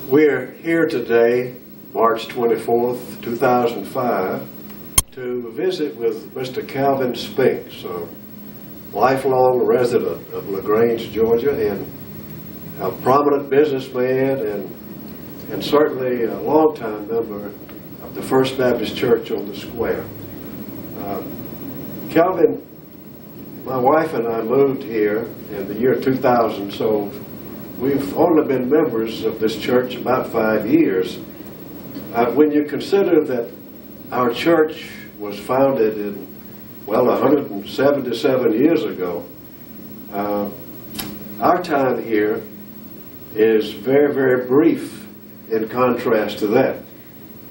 We're here today, March 24th, 2005, to visit with Mr. Calvin Spinks, a lifelong resident of LaGrange, Georgia, and a prominent businessman and certainly a longtime member of the First Baptist Church on the Square. Calvin, my wife and I moved here in the year 2000, so we've only been members of this church about 5 years. When you consider that our church was founded in, 177 years ago, our time here is very, very brief in contrast to that.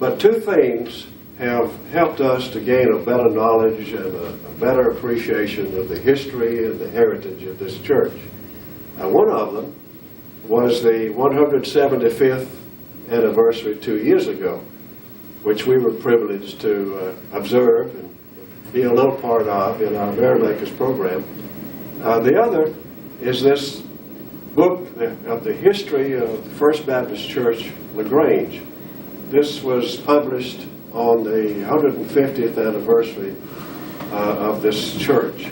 But two things have helped us to gain a better knowledge and a better appreciation of the history and the heritage of this church. One of them was the 175th anniversary 2 years ago, which we were privileged to observe and be a little part of in our Merrymakers program. The other is this book of the history of the First Baptist Church, LaGrange. This was published on the 150th anniversary of this church.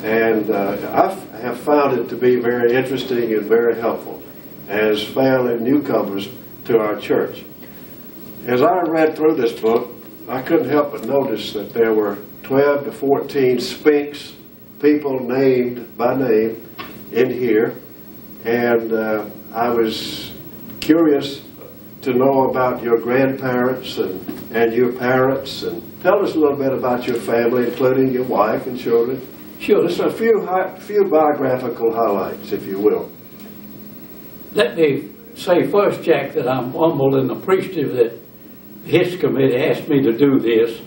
And I have found it to be very interesting and very helpful as fairly newcomers to our church. As I read through this book, I couldn't help but notice that there were 12 to 14 Spinks, people named by name, in here. And I was curious to know about your grandparents and your parents, and tell us a little bit about your family, including your wife and children. Sure. Just a few biographical highlights, if you will. Let me say first, Jack, that I'm humbled and appreciative that the History Committee asked me to do this.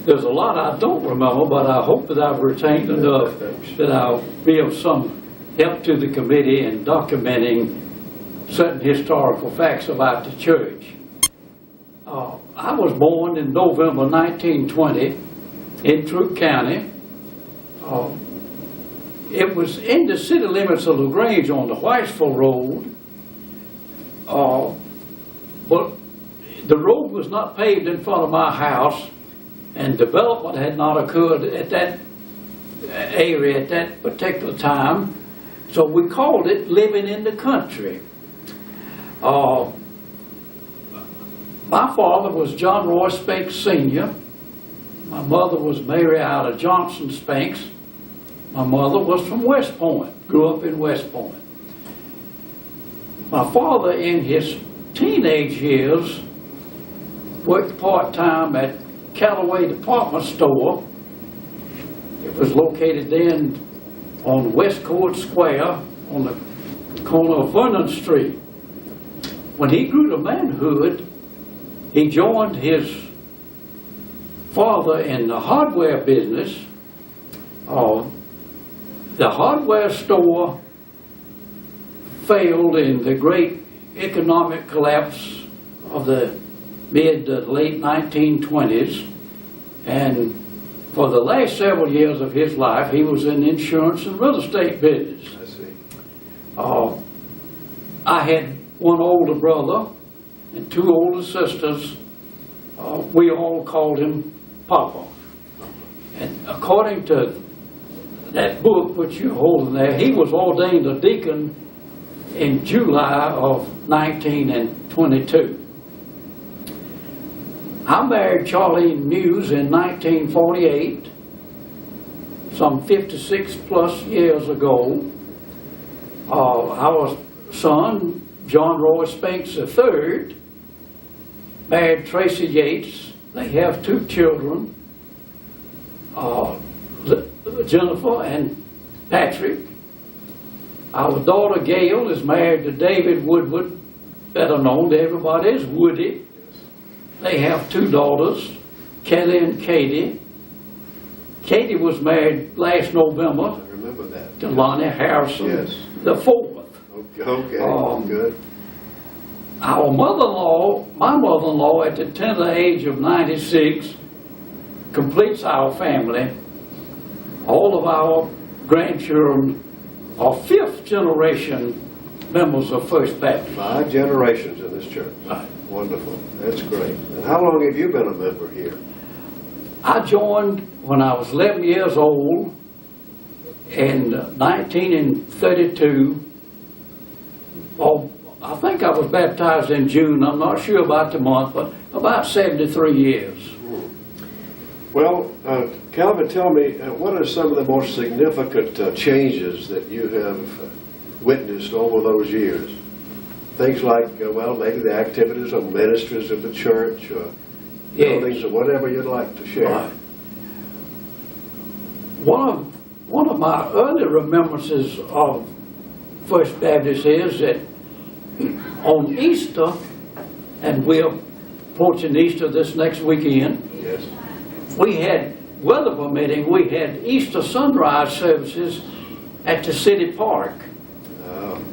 There's a lot I don't remember, but I hope that I've retained enough that I'll be of some help to the committee in documenting certain historical facts about the church. I was born in November 1920 in Troup County. It was in the city limits of LaGrange on the Whitesville Road, but the road was not paved in front of my house, and development had not occurred at that area at that particular time, so we called it living in the country. My father was John Roy Spinks Sr. My mother was Mary Ida Johnson Spinks. My mother was from West Point, grew up in West Point. My father, in his teenage years, worked part-time at Callaway Department Store. It was located then on West Court Square on the corner of Vernon Street. When he grew to manhood, he joined his father in the hardware business. The hardware store failed in the great economic collapse of the mid to late 1920s, and for the last several years of his life he was in the insurance and real estate business. I see. I had one older brother and two older sisters. We all called him Papa. And according to that book which you're holding there, he was ordained a deacon in July of 1922. I married Charlene Muse in 1948, some 56 plus years ago. Our son, John Roy Spinks III, married Tracy Yates. They have two children, Jennifer and Patrick. Our daughter Gail is married to David Woodward, better known to everybody as Woody. They have two daughters, Kelly and Katie. Katie was married last November. I remember that. To Lonnie Harrison, Yes. the fourth. Okay, good. Our mother-in-law, my mother-in-law, at the tender age of 96, completes our family. All of our grandchildren are fifth generation members of First Baptist. 5 generations in this church. Right. Wonderful. That's great. And how long have you been a member here? I joined when I was 11 years old in 1932. Oh, I think I was baptized in June. I'm not sure about the month, but about 73 years. Well, Calvin, tell me, what are some of the most significant changes that you have witnessed over those years? Things like, well, maybe the activities or ministries of the church, or buildings, or whatever you'd like to share. Right. One of my early remembrances of First Baptist is that on Easter, and we're approaching Easter this next weekend, Yes. we had, weather permitting, we had Easter sunrise services at the city park,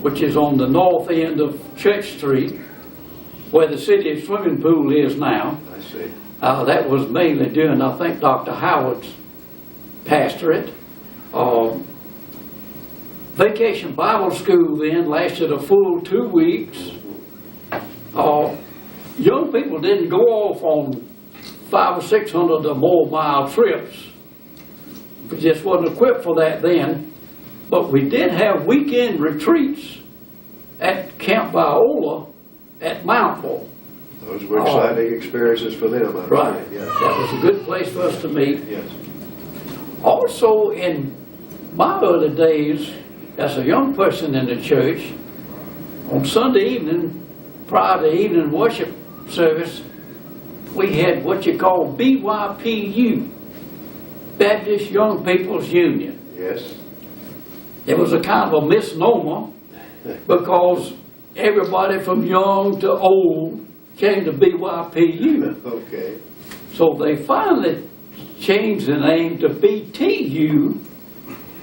which is on the north end of Church Street, where the city swimming pool is now. I see. That was mainly during, I think, Dr. Howard's pastorate. Vacation Bible School then lasted a full 2 weeks. Young people didn't go off on 500 or 600 or more mile trips. We just wasn't equipped for that then. But we did have weekend retreats at Camp Viola at Mountville. Those were exciting experiences for them, I Right. understand. Yes. That was a good place for us to meet. Yes. Also, in my early days as a young person in the church, on Sunday evening, prior to evening worship service, we had what you call BYPU, Baptist Young People's Union. Yes. It was a kind of a misnomer because everybody from young to old came to BYPU. Okay. So they finally changed the name to BTU,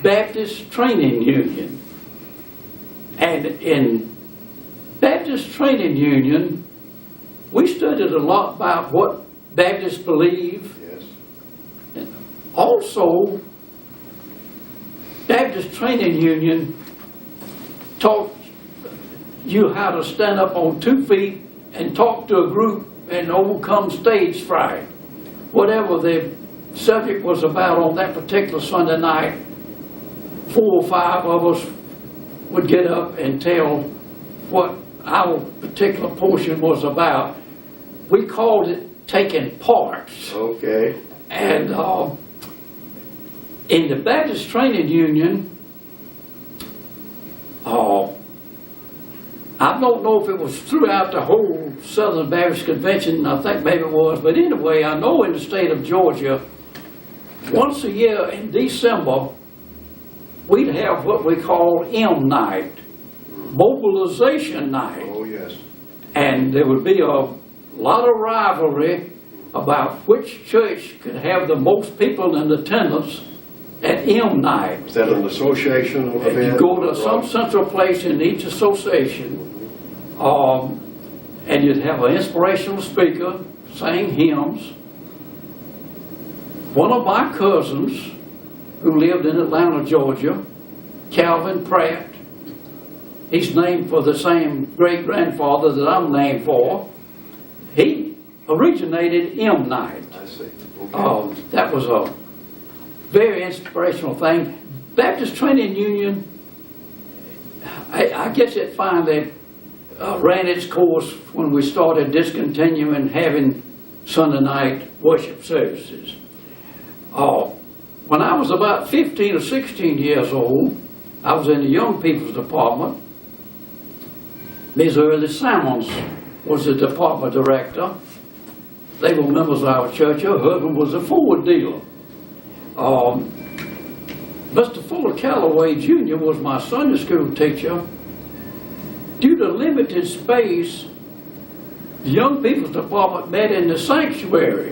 Baptist Training Union. And in Baptist Training Union, we studied a lot about what Baptists believe. Yes. And also, Baptist Training Union taught you how to stand up on 2 feet and talk to a group and overcome stage fright. Whatever the subject was about on that particular Sunday night, 4 or 5 of us would get up and tell what our particular portion was about. We called it taking parts. Okay. And in the Baptist Training Union, I don't know if it was throughout the whole Southern Baptist Convention, I think maybe it was, but anyway, I know in the state of Georgia, once a year in December, we'd have what we call M Night, Mobilization Night. Oh, yes. And there would be a lot of rivalry about which church could have the most people in attendance at M Night. Is that an association And event? you go to some central place in each association, and you'd have an inspirational speaker, sing hymns. One of my cousins, who lived in Atlanta, Georgia, Calvin Pratt, he's named for the same great-grandfather that I'm named for, he originated M Night. I see. Okay. That was a very inspirational thing. Baptist Training Union, I guess it finally ran its course when we started discontinuing having Sunday night worship services. When I was about 15 or 16 years old, I was in the Young People's Department. Ms. Early Salmons was the department director. They were members of our church. Her husband was a Ford dealer. Mr. Fuller Calloway Jr. was my Sunday school teacher. Due to limited space, the Young People's Department met in the sanctuary.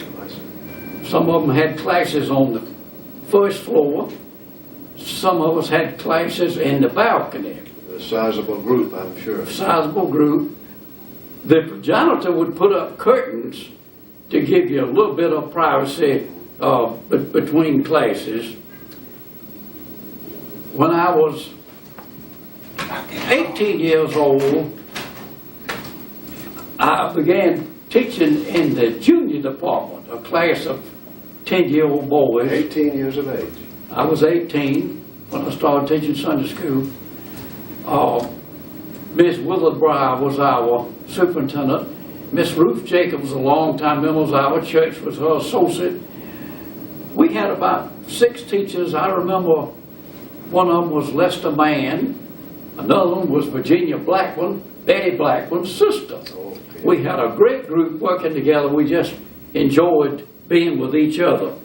Some of them had classes on the first floor. Some of us had classes in the balcony. A sizable group, I'm sure. Sizable group. The janitor would put up curtains to give you a little bit of privacy between classes. When I was 18 years old, I began teaching in the junior department, a class of 10-year-old boys. 18 years of age. I was 18 when I started teaching Sunday school. Miss Willard Breyer was our superintendent. Miss Ruth Jacobs, a longtime member of our church, was her associate. We had about 6 teachers. I remember one of them was Lester Mann. Another one was Virginia Blackman, Betty Blackman's sister. Okay. We had a great group working together. We just enjoyed being with each other.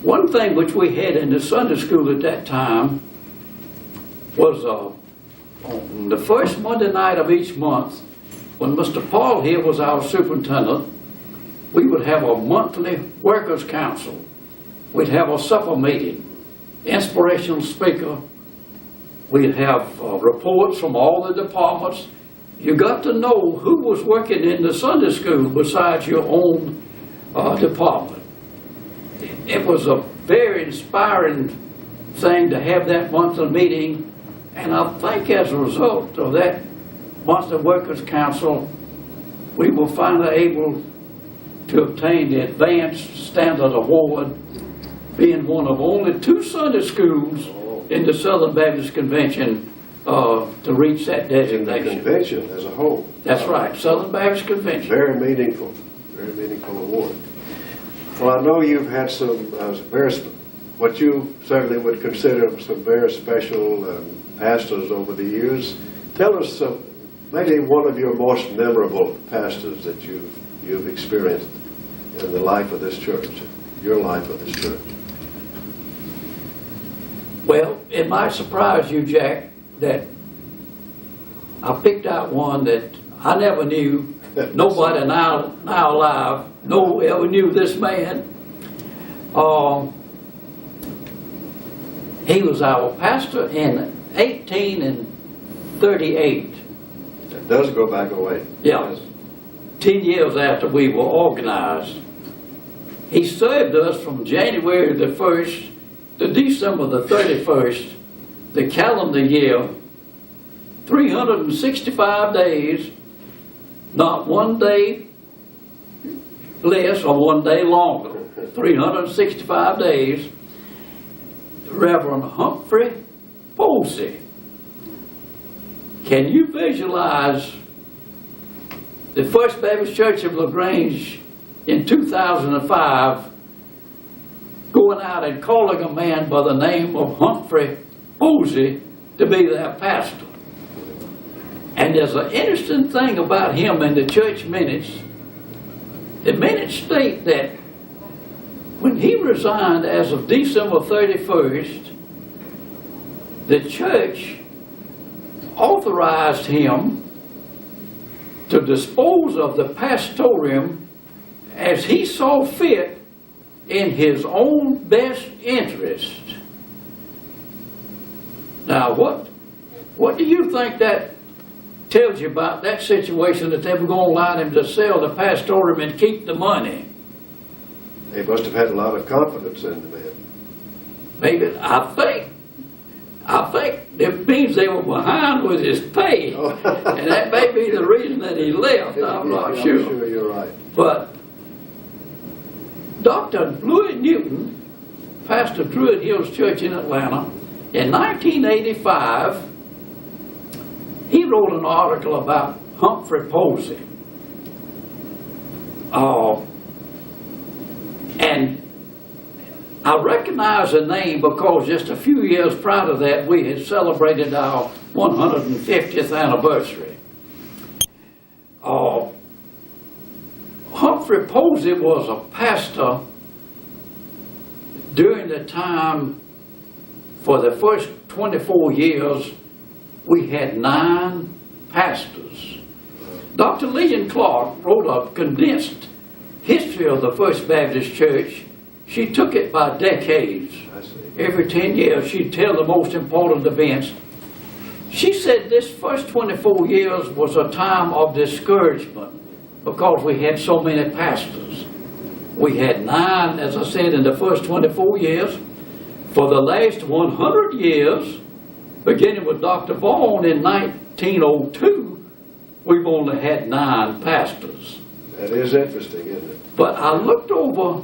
One thing which we had in the Sunday school at that time was on the first Monday night of each month, when Mr. Paul here was our superintendent, we would have a monthly workers' council. We'd have a supper meeting, inspirational speaker. We'd have reports from all the departments. You got to know who was working in the Sunday school besides your own department. It was a very inspiring thing to have that monthly meeting, and I think as a result of that monthly workers' council, we were finally able to obtain the Advanced Standard Award, being one of only 2 Sunday schools in the Southern Baptist Convention to reach that In the designation. convention as a whole. That's right, Southern Baptist Convention. Very meaningful award. Well, I know you've had some what you certainly would consider some very special pastors over the years. Tell us maybe one of your most memorable pastors that you've experienced in the life of this church, your life of this church. Well, it might surprise you, Jack, that I picked out one that I never knew. Nobody now alive ever knew this man. He was our pastor in 1838. That does go back a way. Yeah. Yes. 10 years after we were organized. He served us from January the 1st to December the 31st, the calendar year, 365 days, not one day less or one day longer, 365 days. Reverend Humphrey Posey. Can you visualize the First Baptist Church of LaGrange in 2005 going out and calling a man by the name of Humphrey Posey to be their pastor? And there's an interesting thing about him in the church minutes. The minutes state that when he resigned as of December 31st, the church authorized him to dispose of the pastorium as he saw fit in his own best interest. Now, what do you think that tells you about that situation, that they were going to allow him to sell the pastorium and keep the money? They must have had a lot of confidence in the man. Maybe, I think it means they were behind with his pay, and that may be the reason that he left. I'm not sure. I'm sure you're right. But Dr. Louis Newton, pastor Druid Hills Church in Atlanta, in 1985, he wrote an article about Humphrey Posey. And I recognize the name because just a few years prior to that, we had celebrated our 150th anniversary. Humphrey Posey was a pastor during the time, for the first 24 years, we had 9 pastors. Dr. Leon Clark wrote a condensed history of the First Baptist Church. She took it by decades. I see. Every 10 years, she'd tell the most important events. She said this first 24 years was a time of discouragement because we had so many pastors. We had 9, as I said, in the first 24 years. For the last 100 years, beginning with Dr. Vaughan in 1902, we've only had 9 pastors. That is interesting, isn't it? But I looked over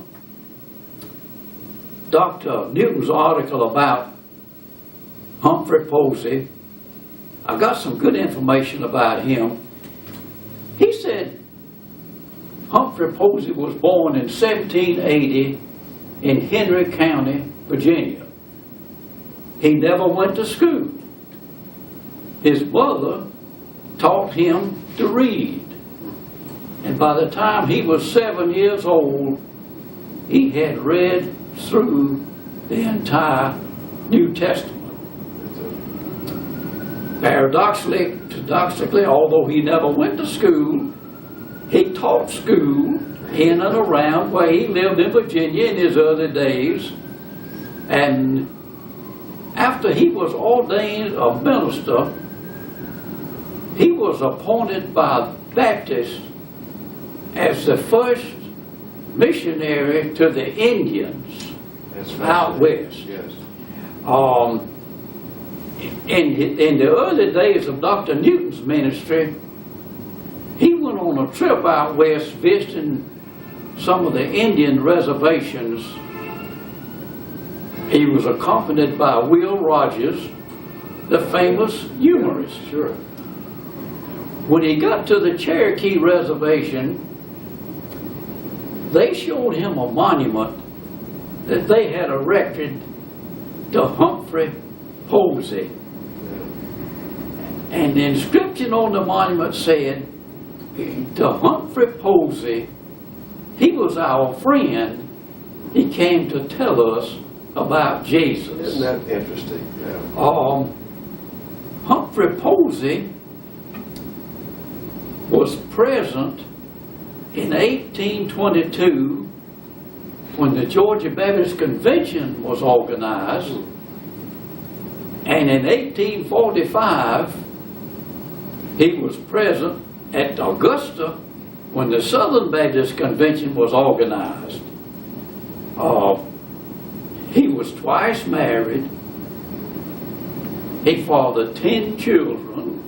Dr. Newton's article about Humphrey Posey. I got some good information about him. He said Humphrey Posey was born in 1780 in Henry County, Virginia. He never went to school. His mother taught him to read. And by the time he was 7 years old, he had read through the entire New Testament. Paradoxically, although he never went to school, he taught school in and around where he lived in Virginia in his early days. And after he was ordained a minister, he was appointed by Baptists as the first missionary to the Indians out west. Yes. In the early days of Dr. Newton's ministry, he went on a trip out west visiting some of the Indian reservations. He was accompanied by Will Rogers, the famous humorist. Sure. When he got to the Cherokee reservation, they showed him a monument that they had erected to Humphrey Posey. And the inscription on the monument said, to Humphrey Posey, he was our friend. He came to tell us about Jesus. Isn't that interesting? Yeah. Humphrey Posey was present in 1822 when the Georgia Baptist Convention was organized, and in 1845 he was present at Augusta when the Southern Baptist Convention was organized. He was twice married. He fathered 10 children,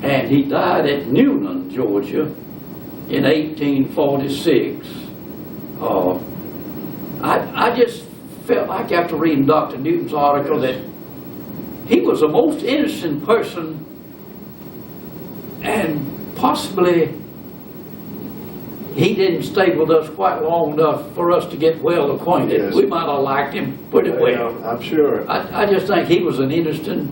and he died at Newnan, Georgia, in 1846. I just felt like after reading Dr. Newton's article that he was the most interesting person, and possibly he didn't stay with us quite long enough for us to get well acquainted. Yes. We might have liked him pretty well. Yeah, I'm sure. I just think he was an interesting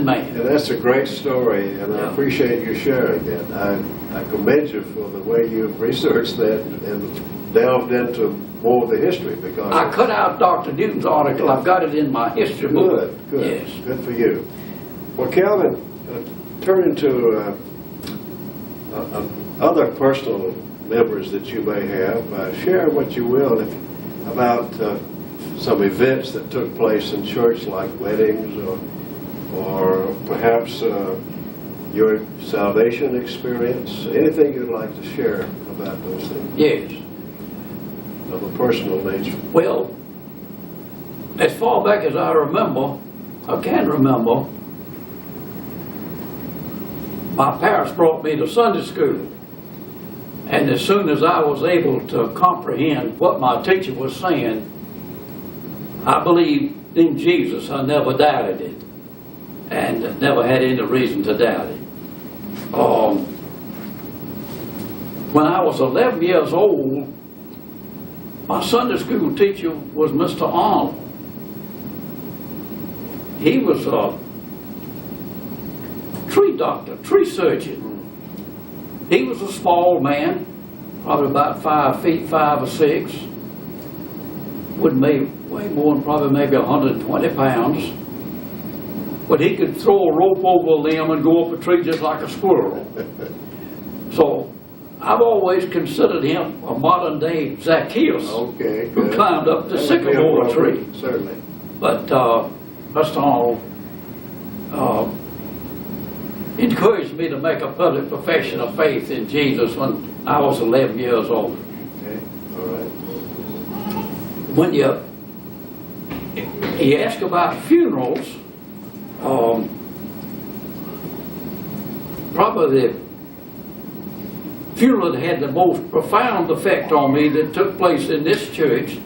man. And that's a great story, and I appreciate you sharing it. I commend you for the way you've researched that and delved into more of the history, because I cut out Dr. Newton's article. I've got it in my history book. Good. Yes. Good for you. Well, Calvin, turning to other personal memories that you may have, share what you will about some events that took place in church, like weddings, or perhaps your salvation experience. Anything you'd like to share about those things? Yes. Of a personal nature. Well, as far back as I can remember, my parents brought me to Sunday school. And as soon as I was able to comprehend what my teacher was saying, I believed in Jesus. I never doubted it, and never had any reason to doubt it. When I was 11 years old, my Sunday school teacher was Mr. Arnold. He was a tree doctor, tree surgeon. He was a small man, probably about 5 feet, 5 or 6. Wouldn't weigh more than probably maybe 120 pounds. But he could throw a rope over a limb and go up a tree just like a squirrel. So I've always considered him a modern day Zacchaeus, who climbed up the sycamore tree. Certainly. But Mr. Arnold encouraged me to make a public profession of faith in Jesus when I was 11 years old. Okay, all right. When he asked about funerals, Probably the funeral that had the most profound effect on me that took place in this church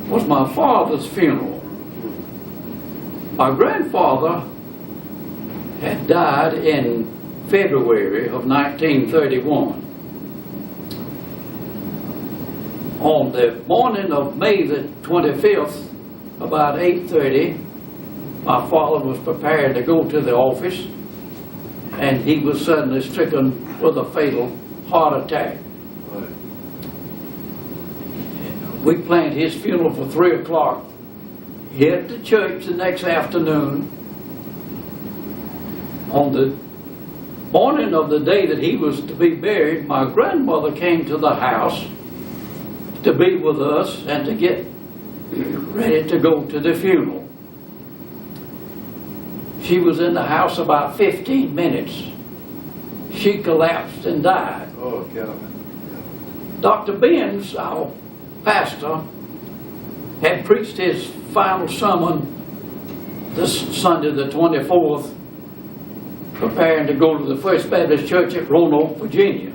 was my father's funeral. My grandfather had died in February of 1931. On the morning of May the 25th, about 8:30, my father was prepared to go to the office, and he was suddenly stricken with a fatal heart attack. Right. We planned his funeral for 3 o'clock. Here at the church the next afternoon. On the morning of the day that he was to be buried, my grandmother came to the house to be with us and to get ready to go to the funeral. She was in the house about 15 minutes. She collapsed and died. Oh, Calvin. Dr. Benz, our pastor, had preached his final sermon this Sunday, the 24th, preparing to go to the First Baptist Church at Roanoke, Virginia.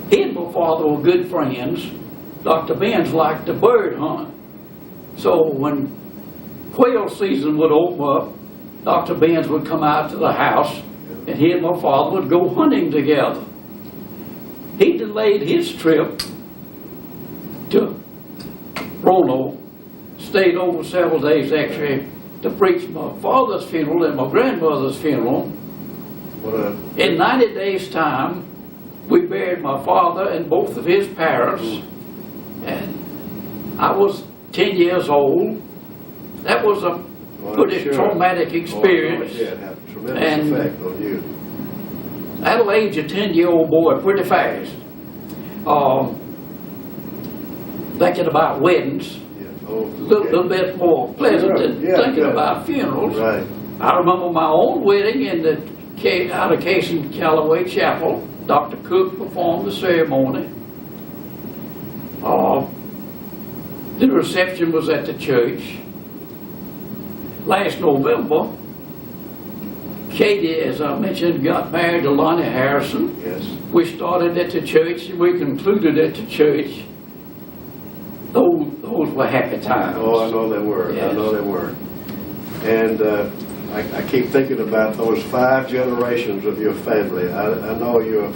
He and my father were good friends. Dr. Benz liked to bird hunt. So when quail season would open up, Dr. Benz would come out to the house and he and my father would go hunting together. He delayed his trip to Roanoke, stayed over several days actually to preach my father's funeral and my grandmother's funeral. In 90 days' time, we buried my father and both of his parents, and I was 10 years old. That was a pretty traumatic experience. Yeah, it had a tremendous effect on you. That'll age a 10-year-old boy pretty fast. Thinking about weddings, a little bit more pleasant than thinking about funerals. Right. I remember my own wedding in the out of Case and Callaway Chapel. Dr. Cook performed the ceremony. The reception was at the church. Last November, Katie, as I mentioned, got married to Lonnie Harrison. Yes. We started at the church and we concluded at the church. Those were happy times. Oh, I know they were. Yes. I know they were. And I keep thinking about those 5 generations of your family. I know you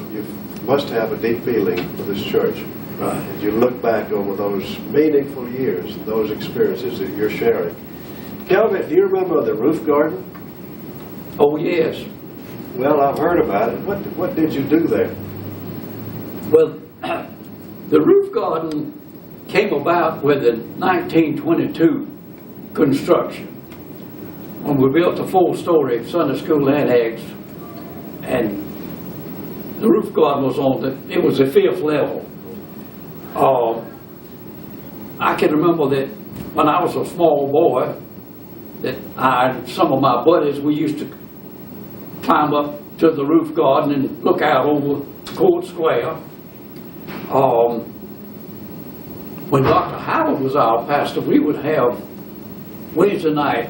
must have a deep feeling for this church. Right. As you look back over those meaningful years and those experiences that you're sharing. Kelvin, do you remember the roof garden? Oh, yes. Well, I've heard about it. What did you do there? Well, the roof garden came about with the 1922 construction. When we built a 4-story Sunday school annex, and the roof garden was it was the 5th level. I can remember that when I was a small boy, that I and some of my buddies, we used to climb up to the roof garden and look out over Court Square. When Dr. Howard was our pastor, we would have Wednesday night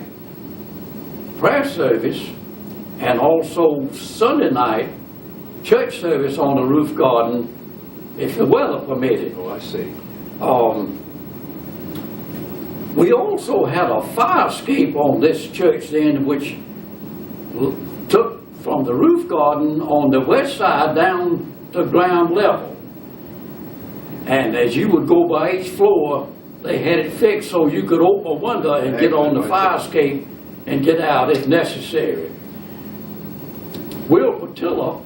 prayer service and also Sunday night church service on the roof garden if the weather permitted. Oh, I see. We also had a fire escape on this church then, which took from the roof garden on the west side down to ground level. And as you would go by each floor, they had it fixed so you could open a window and get on the fire escape and get out if necessary. Will Patilla,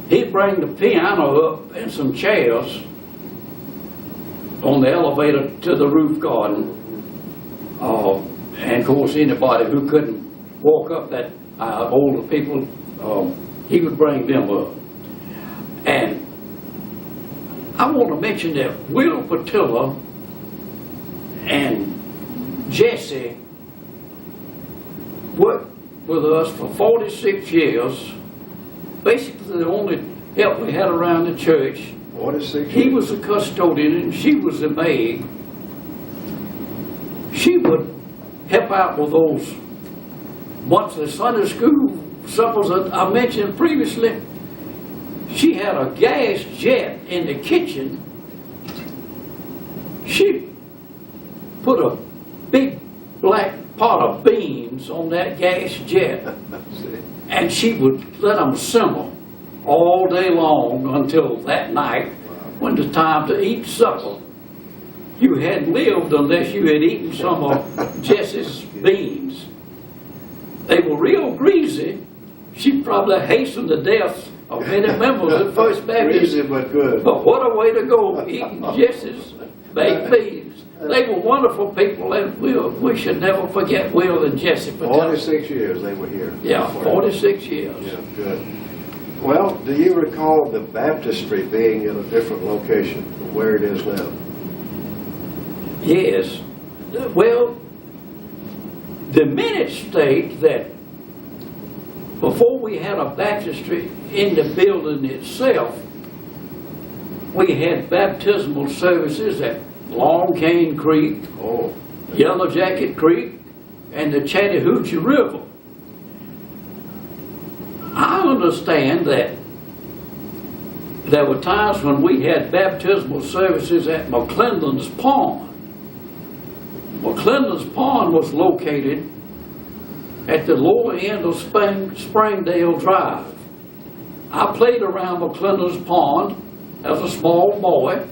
he'd bring the piano up and some chairs on the elevator to the roof garden. And of course, anybody who couldn't walk up that older people, he would bring them up. And I want to mention that Will Patilla and Jesse worked with us for 46 years. Basically, the only help we had around the church. 46 years? He was the custodian and she was the maid. She would help out with those monthly Sunday school suppers that I mentioned previously. She had a gas jet in the kitchen. She put a big black pot of beans on that gas jet, and she would let them simmer all day long until that night when the time to eat supper. You hadn't lived unless you had eaten some of Jessie's beans. They were real greasy. She probably hastened the death of many members of First Baptist. Greasy but good. But what a way to go, eating Jessie's baked beans. They were wonderful people, and we should never forget Will and Jessie. 46 years they were here. Yeah, 46 years. Yeah, good. Well, do you recall the baptistry being in a different location from where it is now? Yes. Well, the minutes state that before we had a baptistry in the building itself, we had baptismal services at Longtime Creek, Oh, Yellow Jacket Creek, and the Chattahoochee River. I understand that there were times when we had baptismal services at McClendon's Pond. McClendon's Pond was located at the lower end of Springdale Drive. I played around McClendon's Pond as a small boy.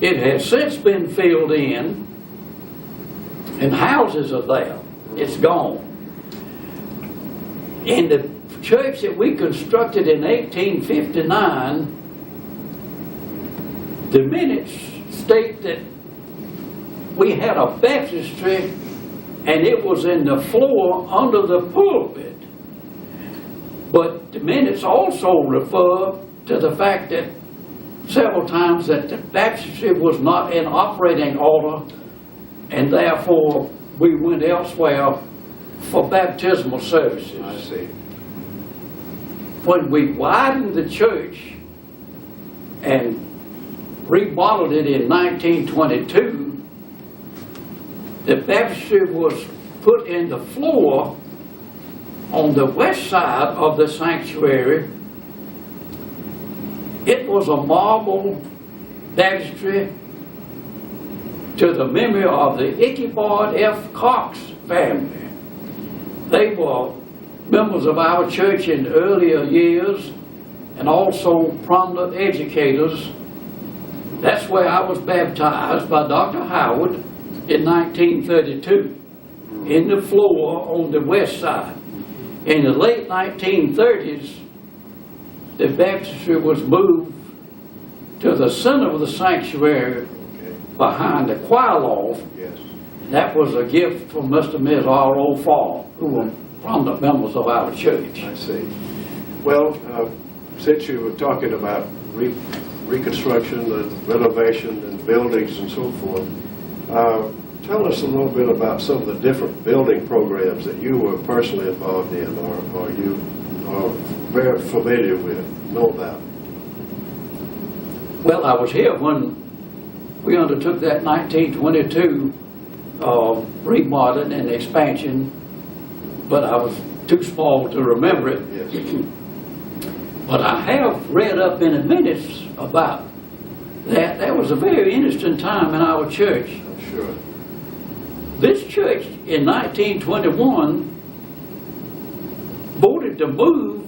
It has since been filled in, and houses are there. It's gone. In the church that we constructed in 1859, the minutes state that we had a baptistry, and it was in the floor under the pulpit. But the minutes also refer to the fact that several times that the baptistry was not in operating order, and therefore we went elsewhere for baptismal services. I see. When we widened the church and remodeled it in 1922, the baptistry was put in the floor on the west side of the sanctuary. It was a marble baptistry to the memory of the Ichabod F. Cox family. They were members of our church in earlier years and also prominent educators. That's where I was baptized by Dr. Howard in 1932, in the floor on the west side. In the late 1930s, the baptistry was moved to the center of the sanctuary behind the choir loft. Yes. That was a gift from Mr. and Ms. R.O. Fall, who were prominent members of our church. I see. Well, since you were talking about reconstruction and renovation and buildings and so forth, tell us a little bit about some of the different building programs that you were personally involved in, or you are very familiar with, know about. Well, I was here when we undertook that 1922 remodeling and expansion, but I was too small to remember it. Yes. But I have read up in the minutes about that. That was a very interesting time in our church. I'm sure. This church in 1921 voted to move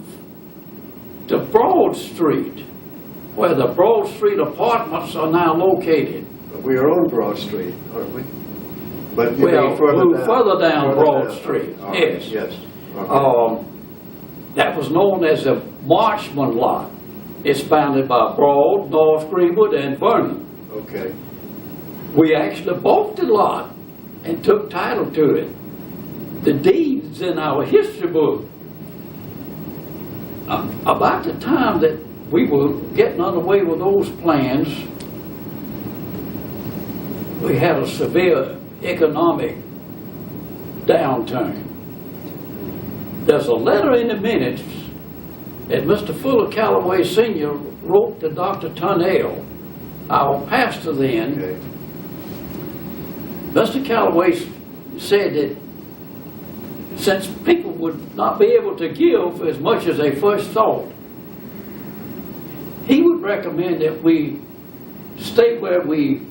to Broad Street, where the Broad Street apartments are now located. But we are on Broad Street, aren't we? But you Well, mean further down Broad Street, All right, yes. Yes. Okay. That was known as the Marchman Lot. It's bounded by Broad, North Greenwood, and Vernon. Okay. We actually bought the lot and took title to it. The deed's in our history book. About the time that we were getting underway with those plans, we had a severe economic downturn. There's a letter in the minutes that Mr. Fuller Calloway Sr. wrote to Dr. Tunnell, our pastor then. Okay. Mr. Calloway said that since people would not be able to give as much as they first thought, he would recommend that we stay where we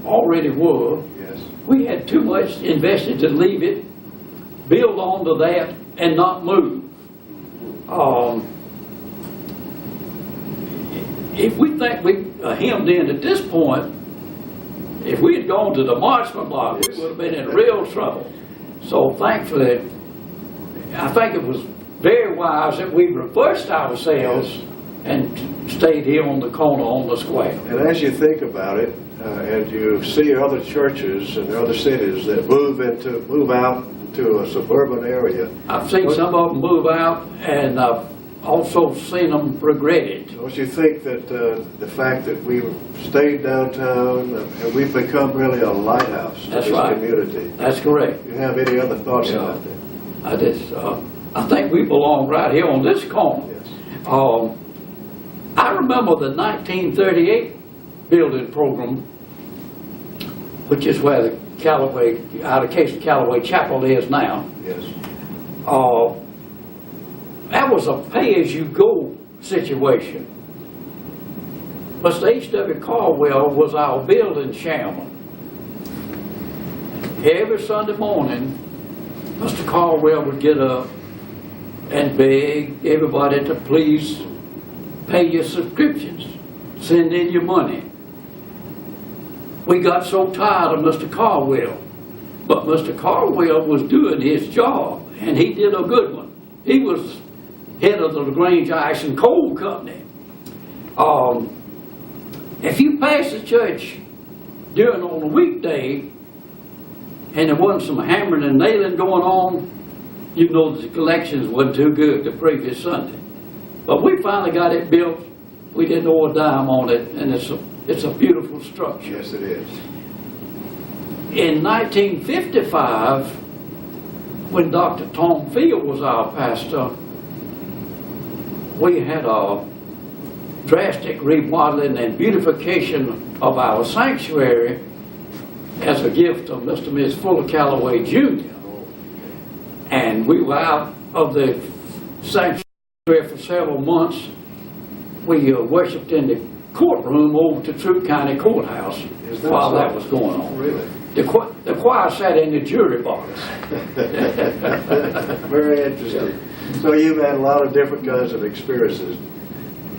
already were. Yes. We had too much invested to leave it, build onto that, and not move. If we think we hemmed in at this point, if we had gone to the Marchman block, we would have been in real trouble. So thankfully, I think it was very wise that we reversed ourselves and stayed here on the corner on the square. And as you think about it, and you see other churches and other cities that move out to a suburban area. I've seen some of them move out, and I've also seen them regret it. Don't you think that the fact that we stayed downtown and we've become really a lighthouse to That's this right. community? That's correct. You have any other thoughts Yeah. about that? I think we belong right here on this corner. Yes. I remember the 1938 building program, which is where the Callaway, out of case Callaway Chapel is now. Yes. That was a pay-as-you-go situation. Mr. H.W. Caldwell was our building chairman. Every Sunday morning, Mr. Caldwell would get up and beg everybody to please pay your subscriptions, send in your money. We got so tired of Mr. Caldwell, but Mr. Caldwell was doing his job, and he did a good one. He was head of the LaGrange Ice and Coal Company. If you passed the church on a weekday and there wasn't some hammering and nailing going on, you know the collections wasn't too good the previous Sunday. But we finally got it built. We didn't owe a dime on it, and it's a beautiful structure. Yes, it is. In 1955, when Dr. Tom Field was our pastor, we had a drastic remodeling and beautification of our sanctuary as a gift of Mr. and Ms. Fuller Callaway Jr. And we were out of the sanctuary for several months. We worshiped in the courtroom over to Troup County Courthouse while that was going on. Really? The choir sat in the jury box. Very interesting. So you've had a lot of different kinds of experiences.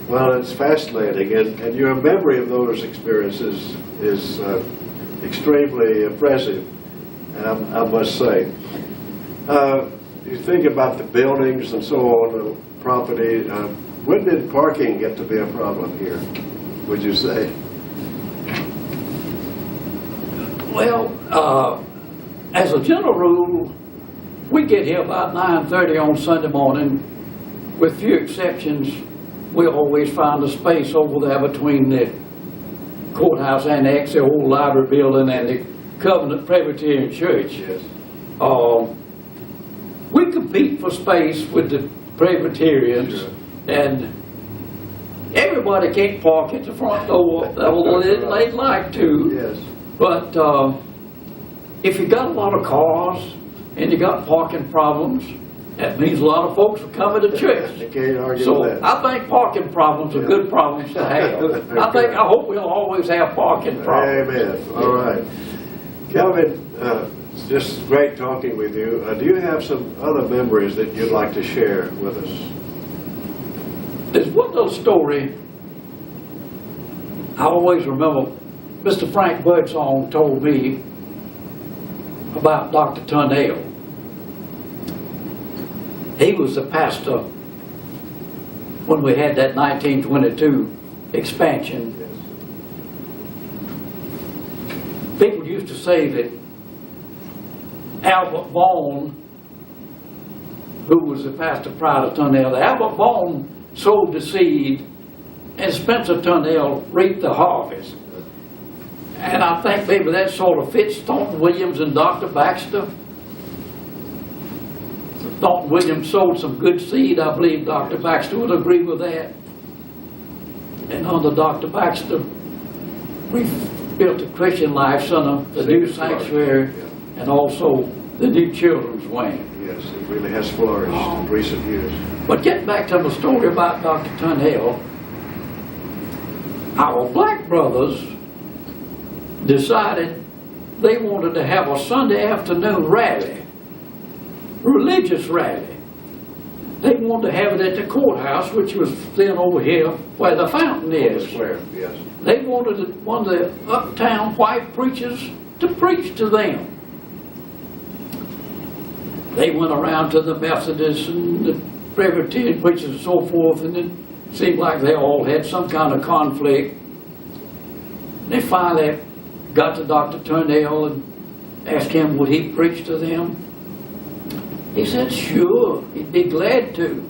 Well, it's fascinating, and your memory of those experiences is extremely impressive, I must say. You think about the buildings and so on, the property. When did parking get to be a problem here, would you say? Well, as a general rule, we get here about 9:30 on Sunday morning. With few exceptions, we always find a space over there between the courthouse annex, the old library building, and the Covenant Presbyterian Church. Yes. We compete for space with the Presbyterians, Sure. and everybody can't park at the front door, although they'd like to. Yes. But if you got a lot of cars and you got parking problems, that means a lot of folks are coming to church. You can't argue So with that. I think parking problems are good problems to have. I hope we'll always have parking problems. Amen. All right. Kelvin, it's just great talking with you. Do you have some other memories that you'd like to share with us? There's one little story I always remember. Mr. Frank Birdsong told me about Dr. Tunnell. He was the pastor when we had that 1922 expansion. People used to say that Albert Vaughn, who was the pastor prior to Tunnell, Albert Vaughn sowed the seed and Spencer Tunnell reaped the harvest. And I think maybe that sort of fits Thornton Williams and Dr. Baxter. Thornton Williams sowed some good seed. I believe Dr. Baxter would agree with that. And under Dr. Baxter, we built the Christian Life Center, the new sanctuary, and also the new children's wing. Yes, it really has flourished in recent years. But getting back to the story about Dr. Tunnell, our black brothers decided they wanted to have a Sunday afternoon rally, religious rally. They wanted to have it at the courthouse, which was then over here where the fountain is. Square, yes. They wanted one of the uptown white preachers to preach to them. They went around to the Methodists and the Presbyterian preachers and so forth, and it seemed like they all had some kind of conflict. They finally got to Dr. Tunnell and asked him would he preach to them. He said sure, he'd be glad to.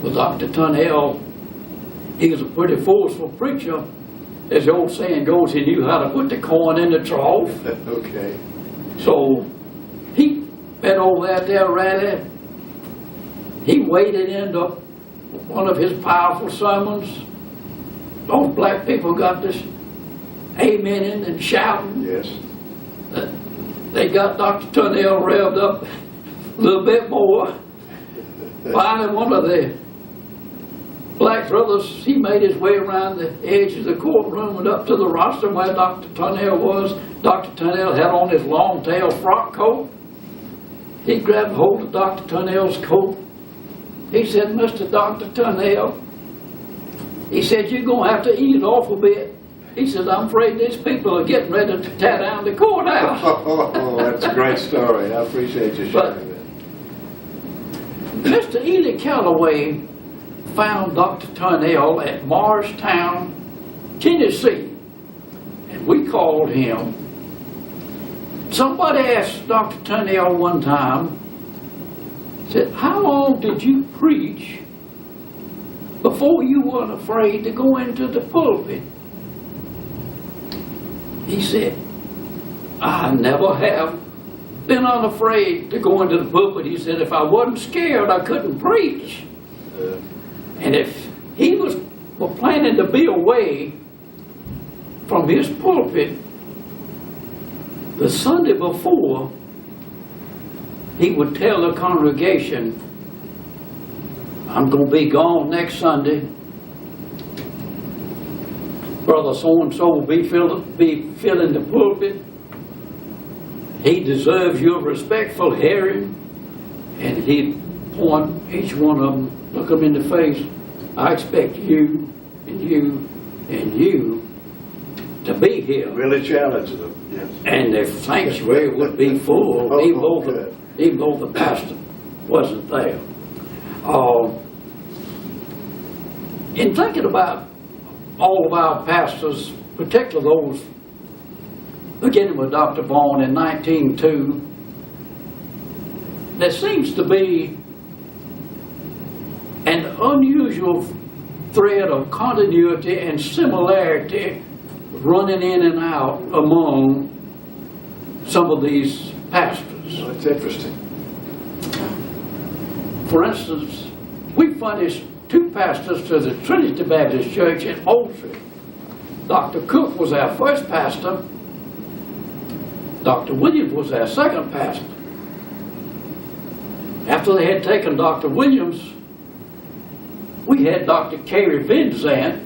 But Dr. Tunnell, he was a pretty forceful preacher. As the old saying goes, he knew how to put the corn in the trough. Okay. So he went over at their rally. He waded into one of his powerful sermons. Those black people got this amening and shouting. Yes. They got Dr. Tunnell revved up a little bit more. Finally, one of the black brothers, he made his way around the edge of the courtroom and up to the rostrum where Dr. Tunnell was. Dr. Tunnell had on his long tail frock coat. He grabbed hold of Dr. Tunnell's coat. He said, Mr. Dr. Tunnell, he said, you're going to have to eat it off a bit. He said, I'm afraid these people are getting ready to tear down the courthouse. Oh, that's a great story. I appreciate you sharing that. Mr. Ely Calloway found Dr. Tunnell at Morristown, Tennessee, and we called him. Somebody asked Dr. Tunnell one time, said, how long did you preach before you weren't afraid to go into the pulpit? He said, I never have been unafraid to go into the pulpit. He said, if I wasn't scared, I couldn't preach. And if he was planning to be away from his pulpit the Sunday before, he would tell the congregation, I'm going to be gone next Sunday. Brother so-and-so will be filling the pulpit. He deserves your respectful hearing. And he'd point each one of them, look them in the face. I expect you and you and you to be here. Really challenge them, yes. And the sanctuary would be full, even though the pastor wasn't there. In thinking about all of our pastors, particularly those beginning with Dr. Vaughn in 1902, there seems to be an unusual thread of continuity and similarity running in and out among some of these pastors. Well, that's interesting. For instance, we furnished two pastors to the Trinity Baptist Church in Moultrie. Dr. Cook was our first pastor. Dr. Williams was our second pastor. After they had taken Dr. Williams, we had Dr. Cary Vinzant,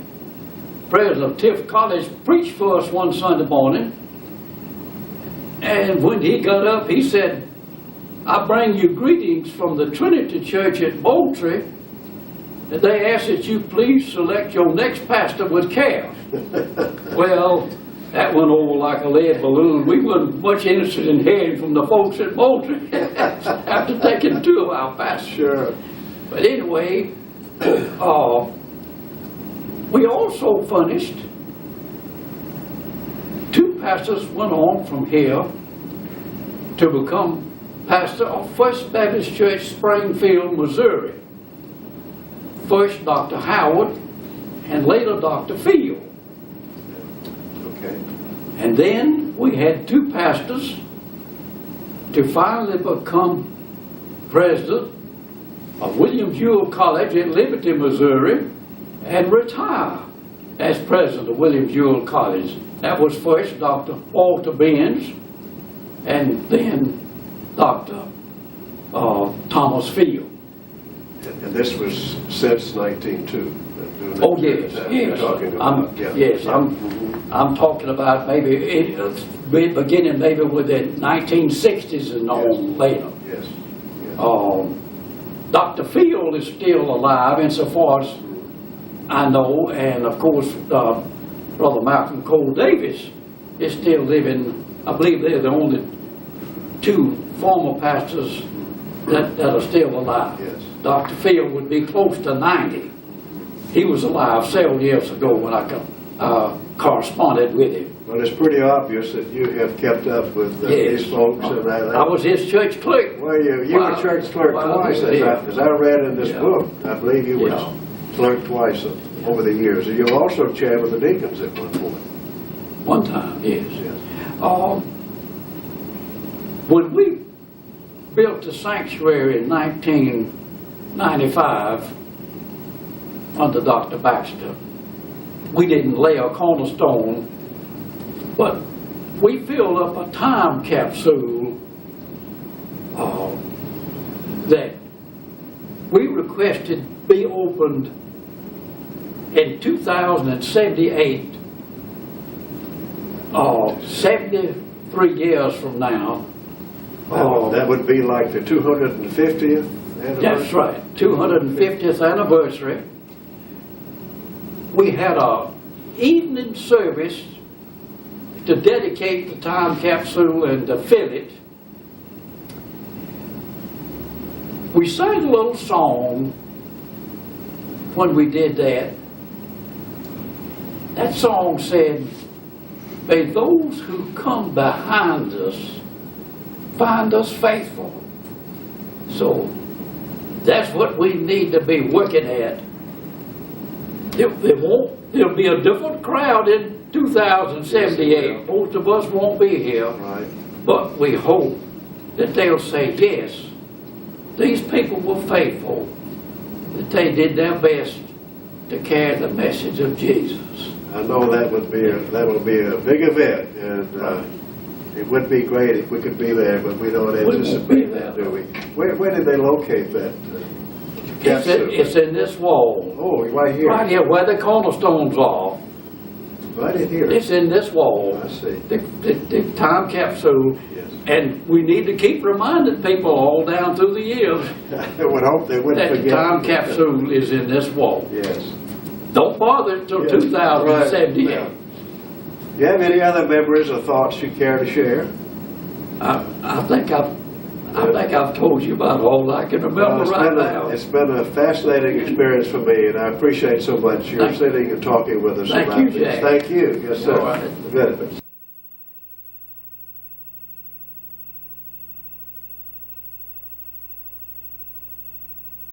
president of Tift College, preach for us one Sunday morning. And when he got up, he said, I bring you greetings from the Trinity Church at Moultrie. And they ask that you please select your next pastor with care. Well, that went over like a lead balloon. We weren't much interested in hearing from the folks at Moultrie after taking two of our pastors. Sure. But anyway, we also furnished two pastors went on from here to become pastor of First Baptist Church, Springfield, Missouri. First Dr. Howard and later Dr. Field. Okay. And then we had two pastors to finally become president of Williams Ewell College in Liberty, Missouri, and retire as president of Williams Ewell College. That was first Dr. Walter Benz, and then Dr. Thomas Field. And this was since 1902. Oh, yes, You're yes. talking about, Yes, I'm talking about maybe beginning maybe within 1960s and on later. Yes. Dr. Field is still alive insofar as I know, and of course, Brother Malcolm Cole Davis is still living. I believe they're the only two former pastors that are still alive. Yes. Dr. Field would be close to 90. He was alive several years ago when I corresponded with him. Well, it's pretty obvious that you have kept up with these folks. And I was his church clerk. Well, you were church clerk twice, as I read in this book. I believe you were clerk twice over the years. And you were also chair of the deacons at one point. One time, yes. When we built the sanctuary in 1995 under Dr. Baxter, we didn't lay a cornerstone, but we filled up a time capsule that we requested be opened in 2078, 73 years from now. That would be like the 250th anniversary? That's right, 250th anniversary. We had a evening service to dedicate the time capsule and to fill it. We sang a little song when we did that. That song said, "May those who come behind us find us faithful." So that's what we need to be working at. There'll be a different crowd in 2078. Most of us won't be here. Right. But we hope that they'll say, yes, these people were faithful, that they did their best to carry the message of Jesus. I know that will be a big event, and it would be great if we could be there, but we don't anticipate that, do we? Where did they locate that capsule? It's in this wall. Oh, right here. Right here, where the cornerstones are. Right in here. It's in this wall. I see. The time capsule. Yes. And we need to keep reminding people all down through the years I would hope they wouldn't that forget. the time capsule is in this wall. Yes. Don't bother until 2078. Right. Do you have any other memories or thoughts you care to share? I think I've told you about all I can remember now. It's been a fascinating experience for me, and I appreciate so much your sitting and talking with us about this. Thank you, Jack. Thank you. Yes, sir. All right. Good.